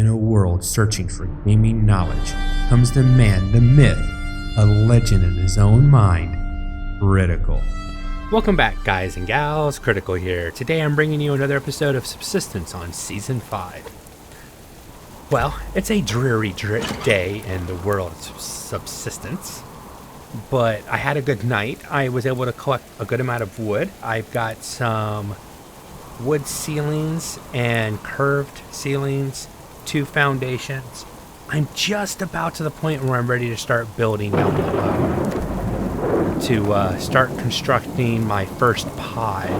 In a world searching for gaming knowledge comes the man, the myth, a legend in his own mind, Critical. Welcome back, guys and gals. Critical here. Today I'm bringing you another episode of Subsistence on Season 5. Well, it's a dreary day in the world of Subsistence, but I had a good night. I was able to collect a good amount of wood. I've got some wood ceilings and curved ceilings, 2 foundations. I'm just about to the point where I'm ready to start building down below, to start constructing my first pod.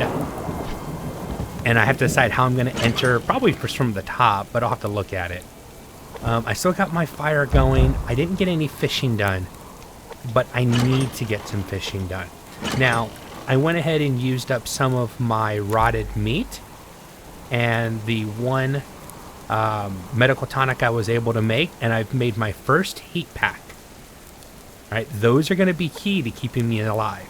And I have to decide how I'm going to enter, probably first from the top, but I'll have to look at it. I still got my fire going. I didn't get any fishing done, but I need to get some fishing done. Now, I went ahead and used up some of my rotted meat, and the one medical tonic I was able to make, and I've made my first heat pack. All right, those are going to be key to keeping me alive.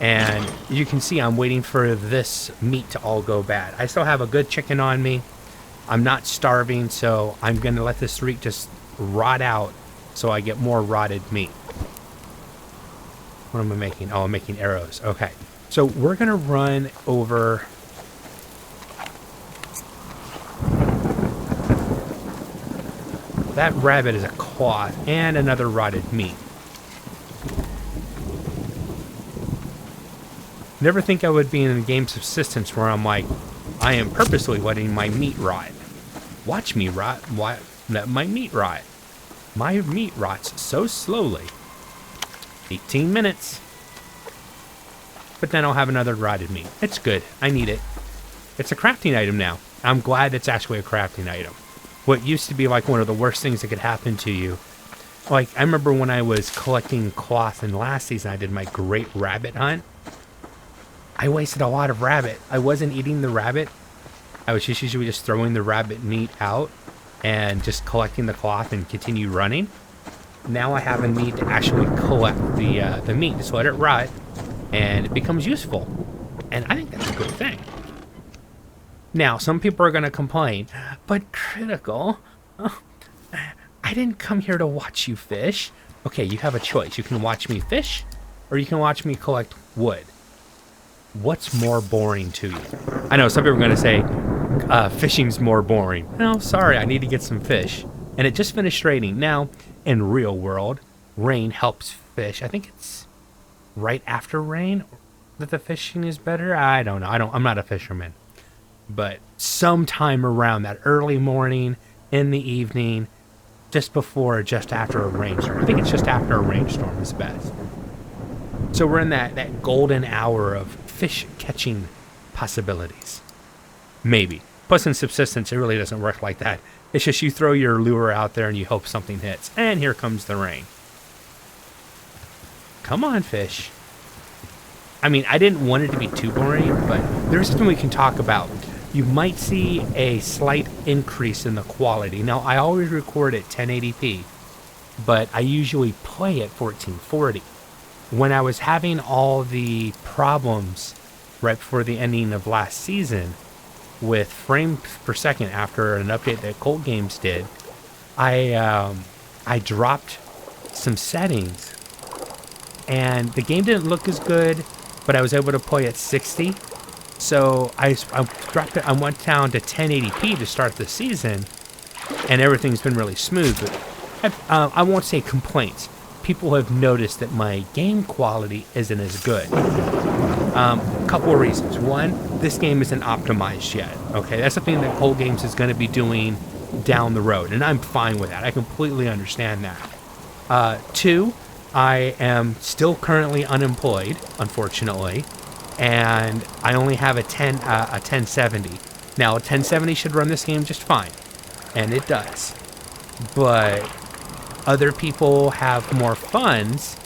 And you can see I'm waiting for this meat to all go bad. I still have a good chicken on me. I'm not starving, so I'm going to let this streak just rot out so I get more rotted meat. What am I making? Oh, I'm making arrows. Okay. So we're going to run over... That rabbit is a cloth and another rotted meat. Never think I would be in a game Subsistence where I'm like, I am purposely letting my meat rot. Watch me rot. Let my meat rot. My meat rots so slowly. 18 minutes. But then I'll have another rotted meat. It's good. I need it. It's a crafting item now. I'm glad it's actually a crafting item. What used to be like one of the worst things that could happen to you. Like, I remember when I was collecting cloth in last season, I did my great rabbit hunt. I wasted a lot of rabbit. I wasn't eating the rabbit. I was just usually just throwing the rabbit meat out and just collecting the cloth and continue running. Now I have a need to actually collect the meat, just let it rot, and it becomes useful. And I think that's a good thing. Now, some people are going to complain, but Critical, I didn't come here to watch you fish. Okay, you have a choice. You can watch me fish, or you can watch me collect wood. What's more boring to you? I know some people are going to say fishing's more boring. No, sorry, I need to get some fish. And it just finished raining. Now, in real world, rain helps fish. I think it's right after rain that the fishing is better. I don't know. I'm not a fisherman. But sometime around that early morning, in the evening, just before or just after a rainstorm. I think it's just after a rainstorm is best. So we're in that golden hour of fish catching possibilities. Maybe. Plus in Subsistence, it really doesn't work like that. It's just you throw your lure out there and you hope something hits. And here comes the rain. Come on, fish. I mean, I didn't want it to be too boring, but there's something we can talk about. You might see a slight increase in the quality. Now, I always record at 1080p, but I usually play at 1440. When I was having all the problems right before the ending of last season with frames per second after an update that Cold Games did, I dropped some settings, and the game didn't look as good, but I was able to play at 60. So I dropped it. I went down to 1080p to start the season, and everything's been really smooth. But I won't say complaints. People have noticed that my game quality isn't as good. Couple of reasons. One, this game isn't optimized yet. Okay, that's something that Cold Games is going to be doing down the road, and I'm fine with that. I completely understand that. 2, I am still currently unemployed, unfortunately, and I only have a 1070. Now, a 1070 should run this game just fine, and it does. But other people have more funds,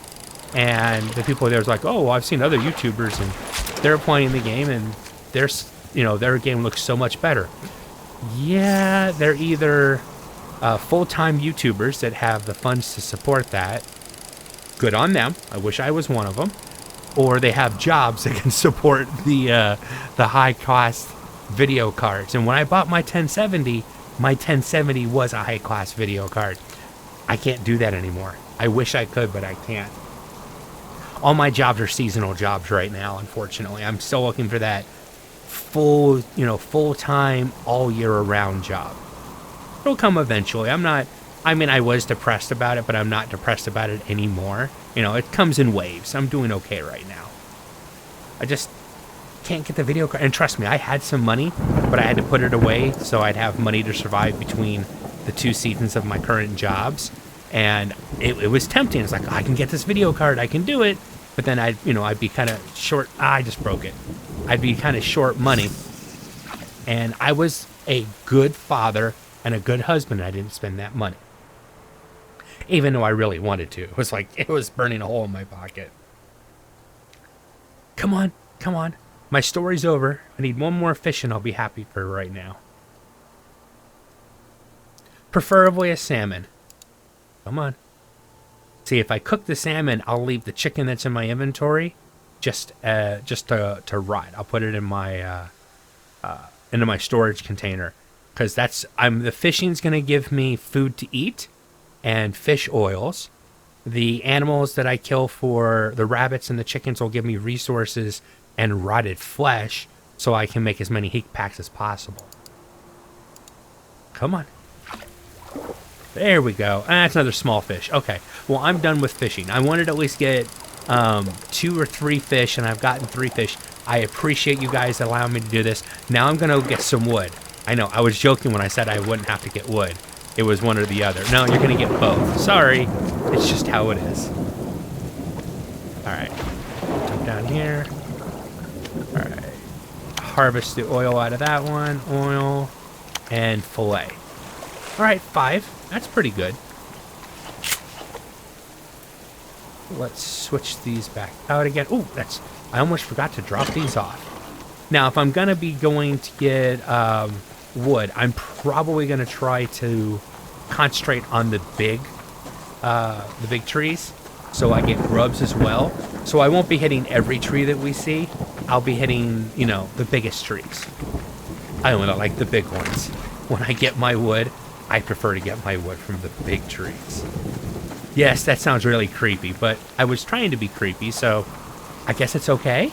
and the people there's like, oh, well, I've seen other YouTubers, and they're playing the game, and their game looks so much better. Yeah, they're either full-time YouTubers that have the funds to support that. Good on them. I wish I was one of them. Or they have jobs that can support the high-cost video cards. And when I bought my 1070, My 1070 was a high-class video card. I can't do that anymore. I wish I could, but I can't. All my jobs are seasonal jobs right now, unfortunately. I'm still looking for that full-time, all-year-round job. It'll come eventually. I was depressed about it, but I'm not depressed about it anymore. It comes in waves. I'm doing okay right now. I just can't get the video card. And trust me, I had some money, but I had to put it away so I'd have money to survive between the 2 seasons of my current jobs. And it was tempting. It's like, I can get this video card. I can do it. But then I'd be kind of short. I just broke it. I'd be kind of short money. And I was a good father and a good husband. I didn't spend that money. Even though I really wanted to. It was burning a hole in my pocket. Come on. My story's over. I need one more fish and I'll be happy for right now. Preferably a salmon. Come on. See, if I cook the salmon, I'll leave the chicken that's in my inventory just to rot. I'll put it in my into my storage container because the fishing's gonna give me food to eat and fish oils. The animals that I kill for the rabbits and the chickens will give me resources and rotted flesh so I can make as many heat packs as possible. Come on. There we go. That's another small fish. Okay. Well, I'm done with fishing. I wanted to at least get 2 or 3 fish, and I've gotten 3 fish. I appreciate you guys allowing me to do this. Now I'm going to get some wood. I know. I was joking when I said I wouldn't have to get wood. It was one or the other. No, you're going to get both. Sorry. It's just how it is. All right. Jump down here. All right. Harvest the oil out of that one. Oil and fillet. All right, 5. That's pretty good. Let's switch these back out again. Oh, I almost forgot to drop these off. Now, if I'm going to be going to get wood, I'm probably going to try to concentrate on the big trees so I get grubs as well. So I won't be hitting every tree that we see. I'll be hitting, the biggest trees. I only like the big ones. When I get my wood, I prefer to get my wood from the big trees. Yes, that sounds really creepy, but I was trying to be creepy, so I guess it's okay.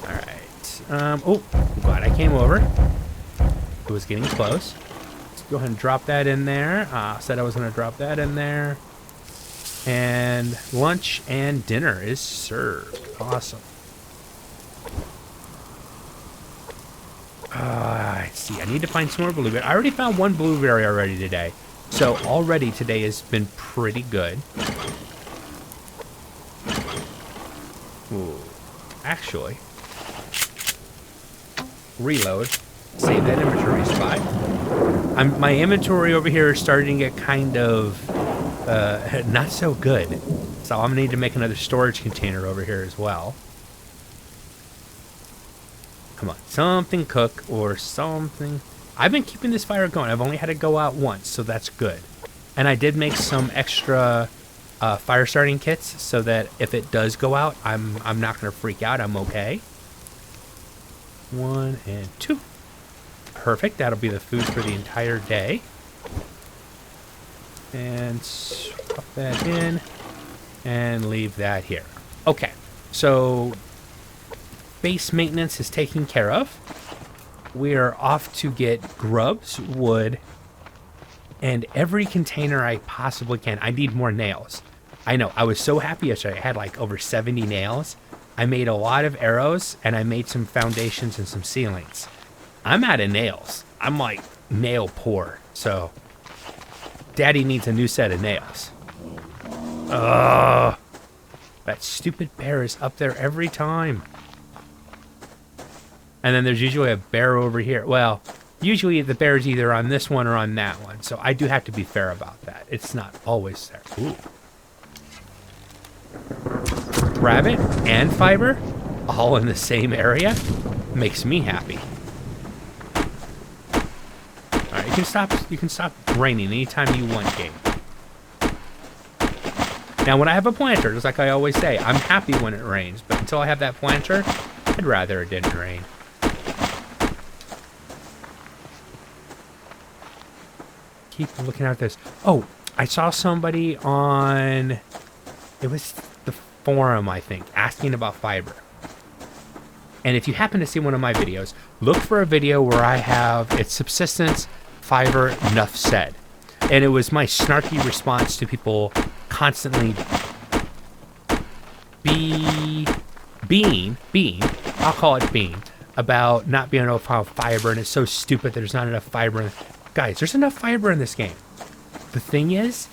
All right. Oh, glad I came over. It was getting close. Let's go ahead and drop that in there. Said I was going to drop that in there. And lunch and dinner is served. Awesome. Let's see. I need to find some more blueberry. I already found 1 blueberry already today. So already today has been pretty good. Ooh. Actually, reload. Save that inventory spot. My inventory over here is starting to get kind of not so good. So I'm going to need to make another storage container over here as well. Come on, something cook or something. I've been keeping this fire going. I've only had it go out once, so that's good. And I did make some extra fire starting kits so that if it does go out, I'm not going to freak out. I'm okay. 1 and 2. Perfect. That'll be the food for the entire day. And swap that in and leave that here. Okay, so base maintenance is taken care of. We are off to get grubs, wood, and every container I possibly can. I need more nails. I know, I was so happy yesterday. I had like over 70 nails. I made a lot of arrows, and I made some foundations and some ceilings. I'm out of nails. I'm like nail poor, so Daddy needs a new set of nails. Ugh. That stupid bear is up there every time. And then there's usually a bear over here. Well, usually the bear's either on this one or on that one. So I do have to be fair about that. It's not always there. Ooh. Rabbit and fiber all in the same area makes me happy. All right, you can stop raining anytime you want, game. Now, when I have a planter, just like I always say, I'm happy when it rains. But until I have that planter, I'd rather it didn't rain. keep looking at this. Oh, I saw somebody on, it was the forum, I think, asking about fiber. And if you happen to see one of my videos, look for a video where I have, it's Subsistence, fiber, enough said. And it was my snarky response to people constantly being, I'll call it being, about not being able to find fiber, and it's so stupid there's not enough fiber. Guys, there's enough fiber in this game. The thing is,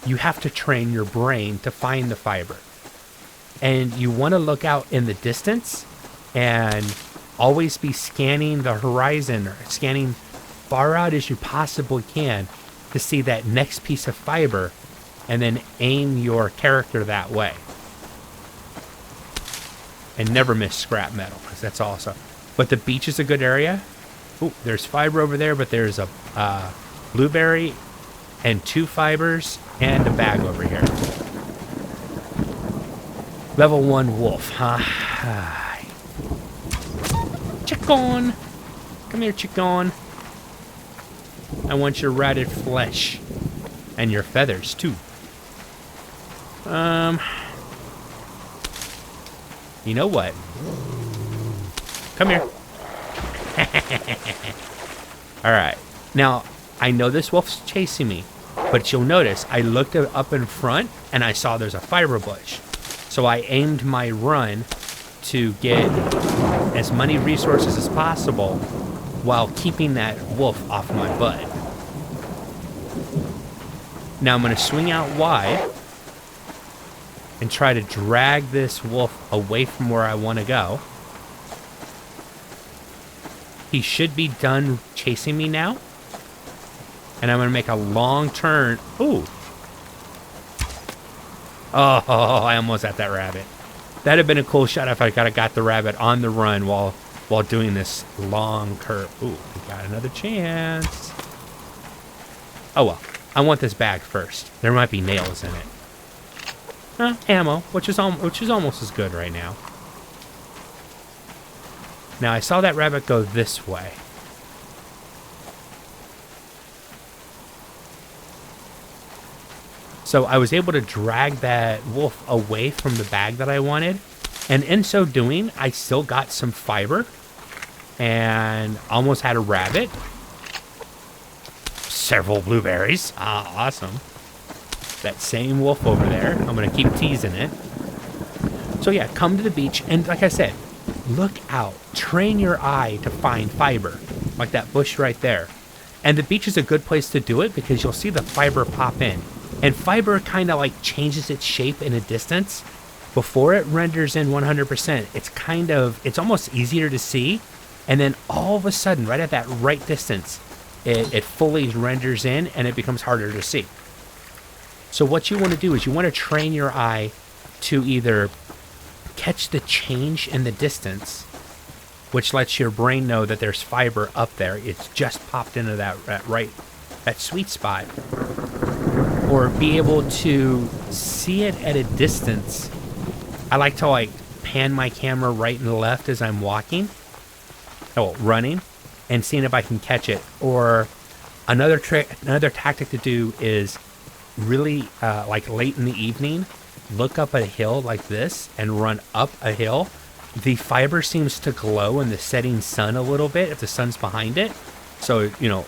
you have to train your brain to find the fiber. And you want to look out in the distance and always be scanning the horizon, or scanning far out as you possibly can to see that next piece of fiber, and then aim your character that way. And never miss scrap metal, because that's awesome. But the beach is a good area. Ooh, there's fiber over there, but there's a blueberry and 2 fibers and a bag over here. Level 1 wolf, huh? Chicken! Come here, chicken. I want your rotted flesh. And your feathers, too. You know what? Come here. Alright. Now, I know this wolf's chasing me, but you'll notice I looked up in front and I saw there's a fiber bush. So I aimed my run to get as many resources as possible while keeping that wolf off my butt. Now I'm going to swing out wide and try to drag this wolf away from where I want to go. He should be done chasing me now. And I'm going to make a long turn. Ooh. Oh, I almost got that rabbit. That'd have been a cool shot if I could have got the rabbit on the run while doing this long curve. Ooh, we got another chance. Oh well, I want this bag first. There might be nails in it. Ammo, which is almost as good right now. Now I saw that rabbit go this way. So I was able to drag that wolf away from the bag that I wanted. And in so doing, I still got some fiber. And almost had a rabbit. Several blueberries. Ah, awesome. That same wolf over there. I'm going to keep teasing it. So yeah, come to the beach. And like I said, look out. Train your eye to find fiber. Like that bush right there. And the beach is a good place to do it because you'll see the fiber pop in. And fiber kind of like changes its shape in a distance. Before it renders in 100%, it's almost easier to see. And then all of a sudden, right at that right distance, it fully renders in and it becomes harder to see. So what you want to do is you want to train your eye to either catch the change in the distance, which lets your brain know that there's fiber up there. It's just popped into that sweet spot. Or be able to see it at a distance. I like to pan my camera right and left as I'm walking. Running. And seeing if I can catch it. Or another tactic to do is really late in the evening, look up a hill like this and run up a hill. The fiber seems to glow in the setting sun a little bit if the sun's behind it. So, you're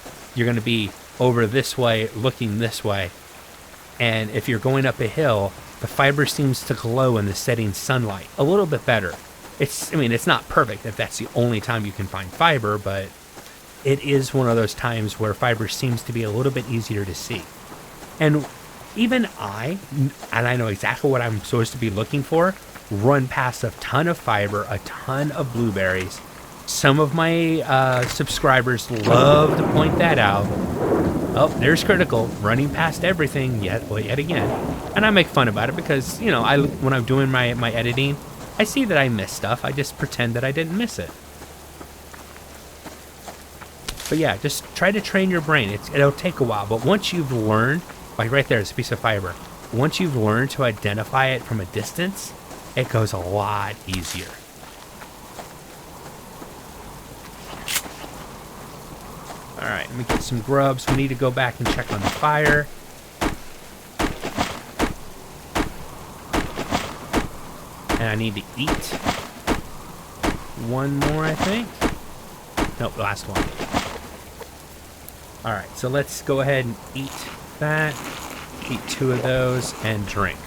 going to be over this way, looking this way. And if you're going up a hill, the fiber seems to glow in the setting sunlight a little bit better. It's not perfect if that's the only time you can find fiber, but it is one of those times where fiber seems to be a little bit easier to see. And even I know exactly what I'm supposed to be looking for, run past a ton of fiber, a ton of blueberries. Some of my subscribers love to point that out. Oh, there's critical, running past everything yet again. And I make fun about it because, when I'm doing my editing, I see that I miss stuff. I just pretend that I didn't miss it. But yeah, just try to train your brain. It'll take a while, but once you've learned, like right there, it's a piece of fiber. Once you've learned to identify it from a distance, it goes a lot easier. Alright, let me get some grubs. We need to go back and check on the fire. And I need to eat. One more, I think. Nope, last one. Alright, so let's go ahead and eat that. Eat 2 of those and drink.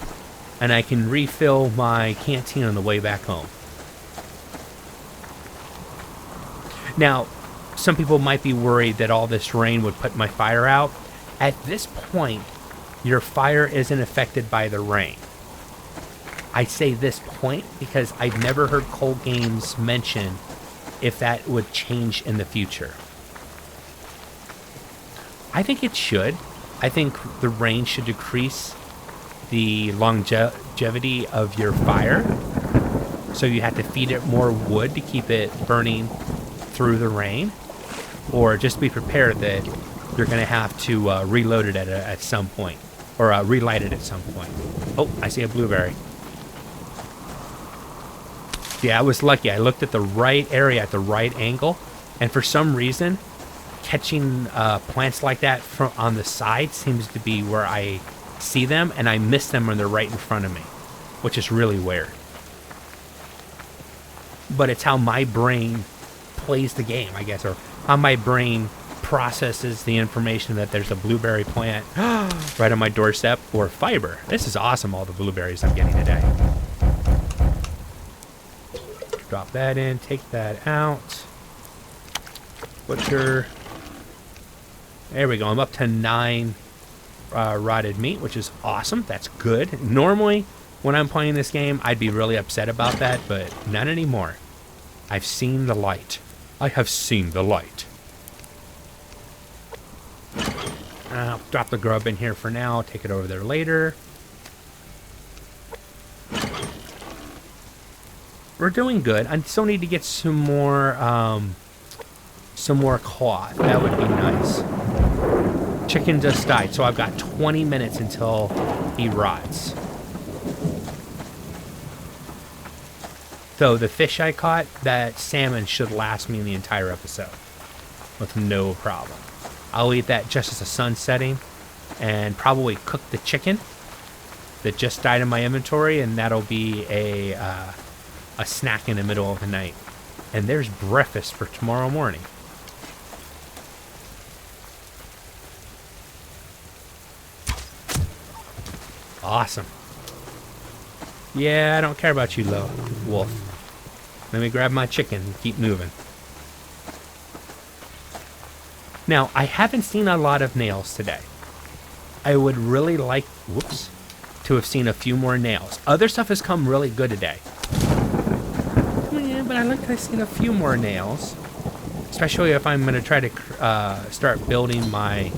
And I can refill my canteen on the way back home. Now, some people might be worried that all this rain would put my fire out. At this point, your fire isn't affected by the rain. I say this point because I've never heard Cold Games mention if that would change in the future. I think it should. I think the rain should decrease the longevity of your fire. So you have to feed it more wood to keep it burning through the rain. Or just be prepared that you're going to have to reload it at some point. Or relight it at some point. Oh, I see a blueberry. Yeah, I was lucky. I looked at the right area at the right angle. And for some reason, catching plants like that from on the side seems to be where I see them. And I miss them when they're right in front of me. Which is really weird. But it's how my brain plays the game, I guess. Or how my brain processes the information that there's a blueberry plant right on my doorstep. Or fiber. This is awesome, all the blueberries I'm getting today. Drop that in, take that out. Butcher. There we go. I'm up to 9 rotted meat, which is awesome. That's good. Normally, when I'm playing this game, I'd be really upset about that, but not anymore. I've seen the light. I have seen the light. I'll drop the grub in here for now. Take it over there later. We're doing good. I still need to get some more cloth. That would be nice. Chicken just died, so I've got 20 minutes until he rots. Though the fish I caught, that salmon should last me the entire episode with no problem. I'll eat that just as the sun's setting and probably cook the chicken that just died in my inventory, and that'll be a snack in the middle of the night. And there's breakfast for tomorrow morning. Awesome. Yeah, I don't care about you, wolf. Let me grab my chicken and keep moving. Now, I haven't seen a lot of nails today. I would really like, to have seen a few more nails. Other stuff has come really good today. Yeah, but I'd like to have seen a few more nails. Especially if I'm going to try to start building my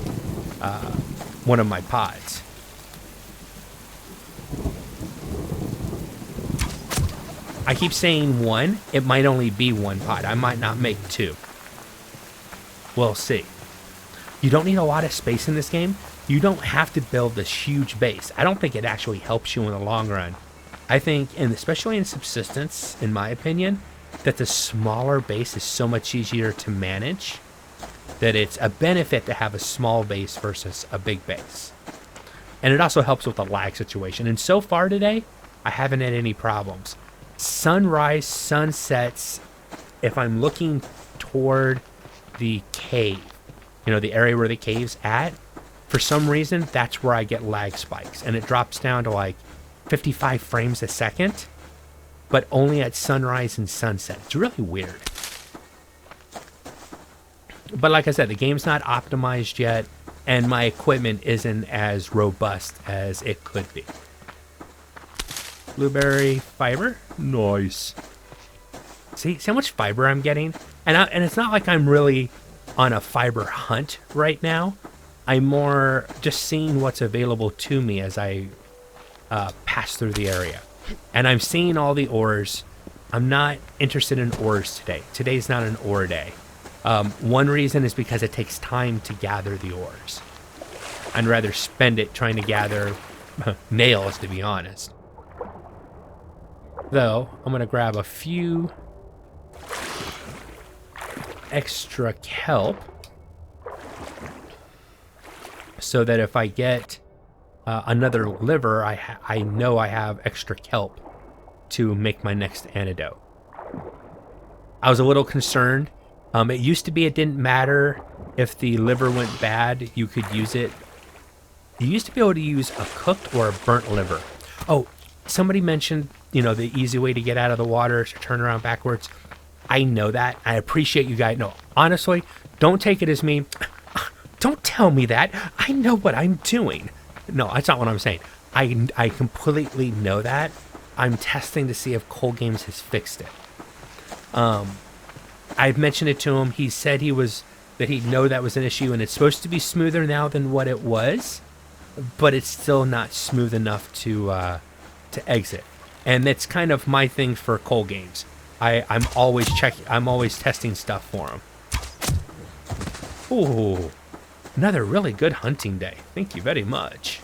one of my pods. I keep saying one. It might only be one pod. I might not make 2. We'll see. You don't need a lot of space in this game. You don't have to build this huge base. I don't think it actually helps you in the long run. I think, and especially in Subsistence, in my opinion, that the smaller base is so much easier to manage, that it's a benefit to have a small base versus a big base. And it also helps with the lag situation. And so far today, I haven't had any problems. Sunrise, sunsets, if I'm looking toward the cave, the area where the cave's at, for some reason, that's where I get lag spikes. And it drops down to like 55 frames a second, but only at sunrise and sunset. It's really weird. But like I said, the game's not optimized yet, and my equipment isn't as robust as it could be. Blueberry fiber. Nice. See how much fiber I'm getting? And it's not like I'm really on a fiber hunt right now. I'm more just seeing what's available to me as I pass through the area. And I'm seeing all the ores. I'm not interested in ores today. Today's not an ore day. One reason is because it takes time to gather the ores. I'd rather spend it trying to gather nails, to be honest. Though, I'm going to grab a few extra kelp. so that if I get another liver, I know I have extra kelp to make my next antidote. I was a little concerned. It used to be it didn't matter if the liver went bad, you could use it. You used to be able to use a cooked or a burnt liver. Oh, somebody mentioned, the easy way to get out of the water is to turn around backwards. I know that. I appreciate you guys. No, honestly, don't take it as me. Don't tell me that. I know what I'm doing. No, that's not what I'm saying. I completely know that. I'm testing to see if Cold Games has fixed it. I've mentioned it to him. He said that he'd know that was an issue, and it's supposed to be smoother now than what it was, but it's still not smooth enough to exit. And that's kind of my thing for Cold Games. I'm always checking. I'm always testing stuff for him. Ooh, another really good hunting day. Thank you very much.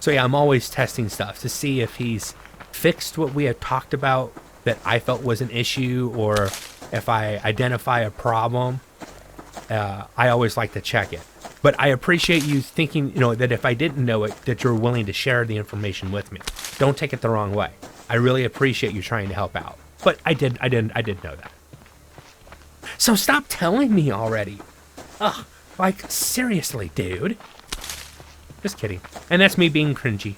So yeah, I'm always testing stuff to see if he's fixed what we had talked about that I felt was an issue, or if I identify a problem. I always like to check it. But I appreciate you thinking, that if I didn't know it, that you're willing to share the information with me. Don't take it the wrong way. I really appreciate you trying to help out. But I did know that. So stop telling me already. Ugh, like, seriously, dude. Just kidding. And that's me being cringy.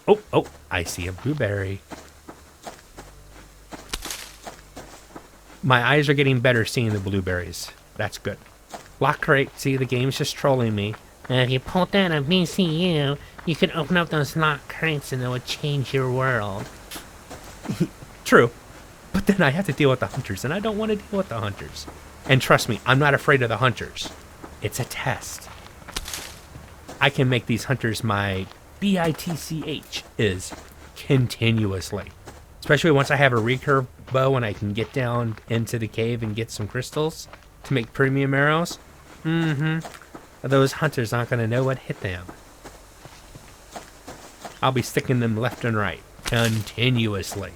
Oh, I see a blueberry. My eyes are getting better seeing the blueberries. That's good. Lock crate. See, the game's just trolling me. And if you pulled down a VCU, you could open up those lock crates and it would change your world. True. But then I have to deal with the hunters, and I don't want to deal with the hunters. And trust me, I'm not afraid of the hunters. It's a test. I can make these hunters my BITCH is continuously. Especially once I have a recurve bow and I can get down into the cave and get some crystals to make premium arrows. Those hunters aren't going to know what hit them. I'll be sticking them left and right continuously.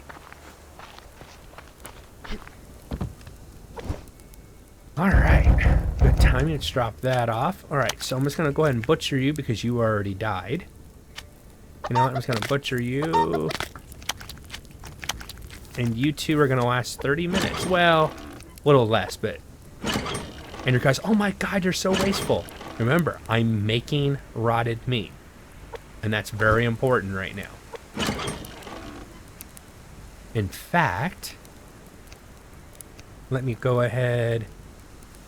Alright, good timing. Let's drop that off. Alright, so I'm just going to go ahead and butcher you because you already died. You know what? I'm just going to butcher you. And you two are going to last 30 minutes. Well, a little less, but... And your guys, oh my god, you're so wasteful. Remember, I'm making rotted meat. And that's very important right now. In fact, let me go ahead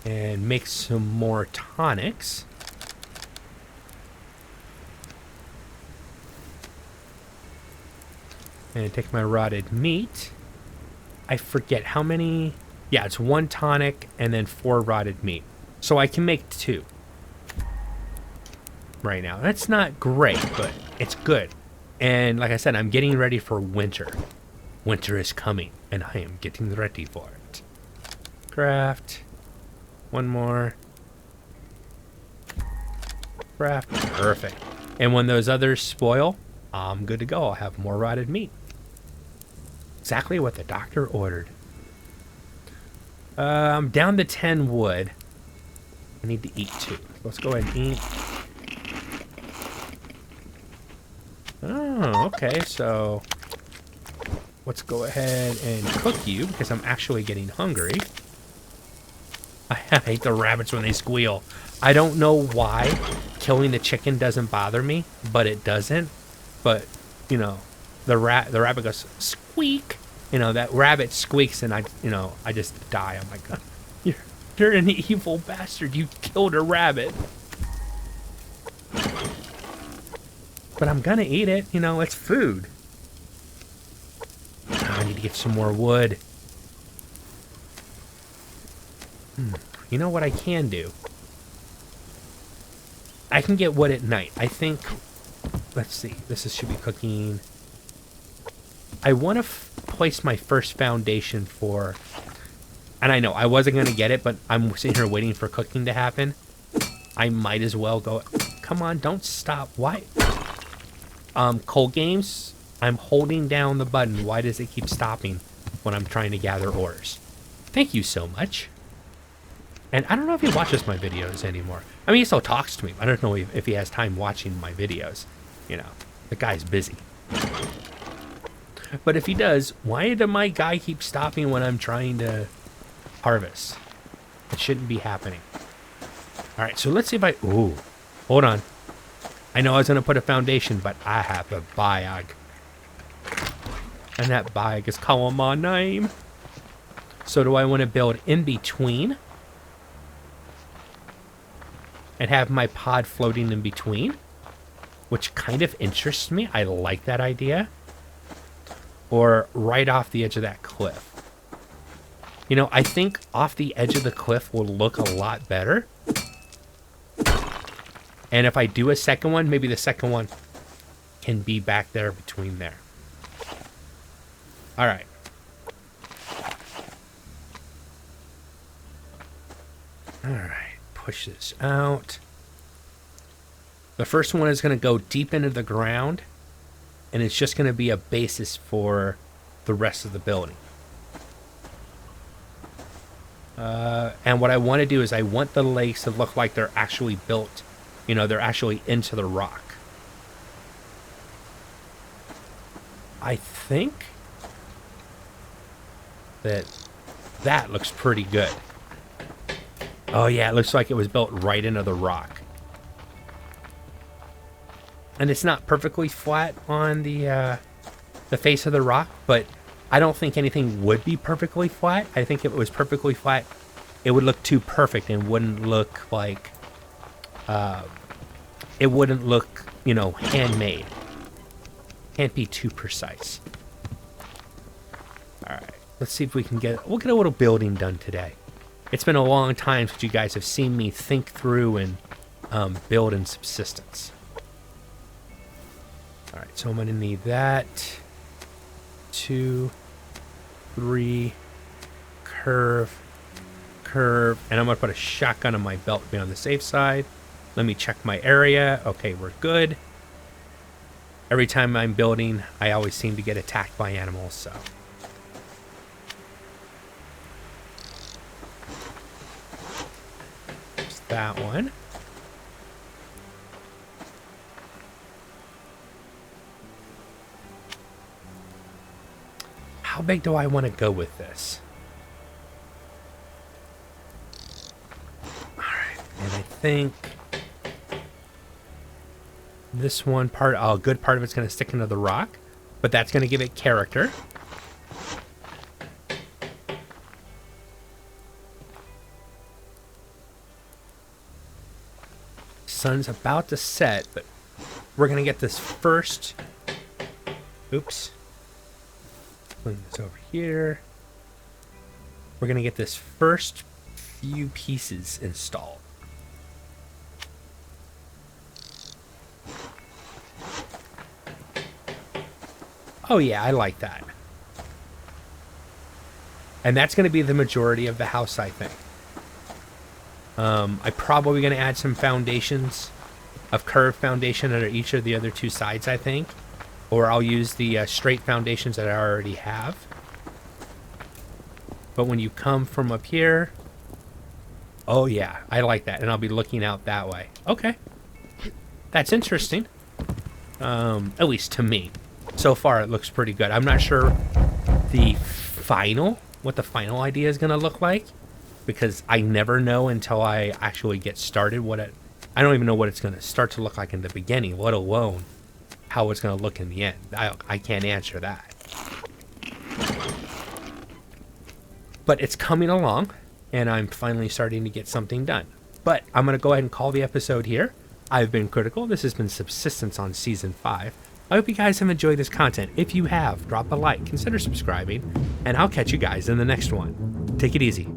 and make some more tonics. And take my rotted meat. I forget how many... Yeah, it's 1 tonic and then 4 rotted meat. So I can make 2. Right now. That's not great, but it's good. And like I said, I'm getting ready for winter. Winter is coming, and I am getting ready for it. Craft. 1 more. Craft. Perfect. And when those others spoil, I'm good to go. I'll have more rotted meat. Exactly what the doctor ordered. I'm down to 10 wood. I need to eat 2. Let's go ahead and eat. Oh, okay. So let's go ahead and cook you because I'm actually getting hungry. I hate the rabbits when they squeal. I don't know why killing the chicken doesn't bother me, but it doesn't. But, the rabbit goes squeak. That rabbit squeaks and I just die. I'm like, you're an evil bastard. You killed a rabbit. But I'm gonna eat it. It's food. I need to get some more wood. You know what I can do? I can get wood at night. I think... Let's see. Should be cooking... I want to place my first foundation for... And I know, I wasn't going to get it, but I'm sitting here waiting for cooking to happen. I might as well go... Come on, don't stop. Why? Cold Games, I'm holding down the button. Why does it keep stopping when I'm trying to gather ores? Thank you so much. And I don't know if he watches my videos anymore. I mean, he still talks to me. I don't know if he has time watching my videos. You know, the guy's busy. But if he does, why does my guy keep stopping when I'm trying to harvest? It shouldn't be happening. All right, so let's see if I... Ooh, hold on. I know I was going to put a foundation, but I have a biog. And that biog is calling my name. So do I want to build in between? And have my pod floating in between? Which kind of interests me. I like that idea. Or right off the edge of that cliff. You know, I think off the edge of the cliff will look a lot better. And if I do a second one, maybe the second one can be back there between there. All right. All right, push this out. The first one is going to go deep into the ground, and it's just going to be a basis for the rest of the building. And what I want to do is I want the lakes to look like they're actually built, you know, they're actually into the rock. I think that looks pretty good. Oh yeah, it looks like it was built right into the rock. And it's not perfectly flat on the face of the rock, but I don't think anything would be perfectly flat. I think if it was perfectly flat, it would look too perfect and wouldn't look like, it wouldn't look, you know, handmade. Can't be too precise. All right, let's see if we'll get a little building done today. It's been a long time since you guys have seen me think through and build in Subsistence. All right, so I'm gonna need that. 2, 3, curve, and I'm gonna put a shotgun on my belt to be on the safe side. Let me check my area. Okay, we're good. Every time I'm building, I always seem to get attacked by animals, so. There's that one. How big do I want to go with this? All right, and I think this one part, a good part of it's going to stick into the rock, but that's going to give it character. Sun's about to set, but we're going to get this first. Oops. Bring this over here. We're going to get this first few pieces installed. Oh yeah, I like that. And that's going to be the majority of the house, I think. I'm probably going to add some foundations of curved foundation under each of the other two sides, I think. Or I'll use the straight foundations that I already have. But when you come from up here... Oh yeah, I like that. And I'll be looking out that way. Okay. That's interesting. At least to me. So far, it looks pretty good. I'm not sure what the final idea is going to look like. Because I never know until I actually get started I don't even know what it's going to start to look like in the beginning, let alone how it's going to look in the end. I can't answer that. But it's coming along, and I'm finally starting to get something done. But I'm going to go ahead and call the episode here. I've been Critical. This has been Subsistence on Season 5. I hope you guys have enjoyed this content. If you have, drop a like, consider subscribing, and I'll catch you guys in the next one. Take it easy.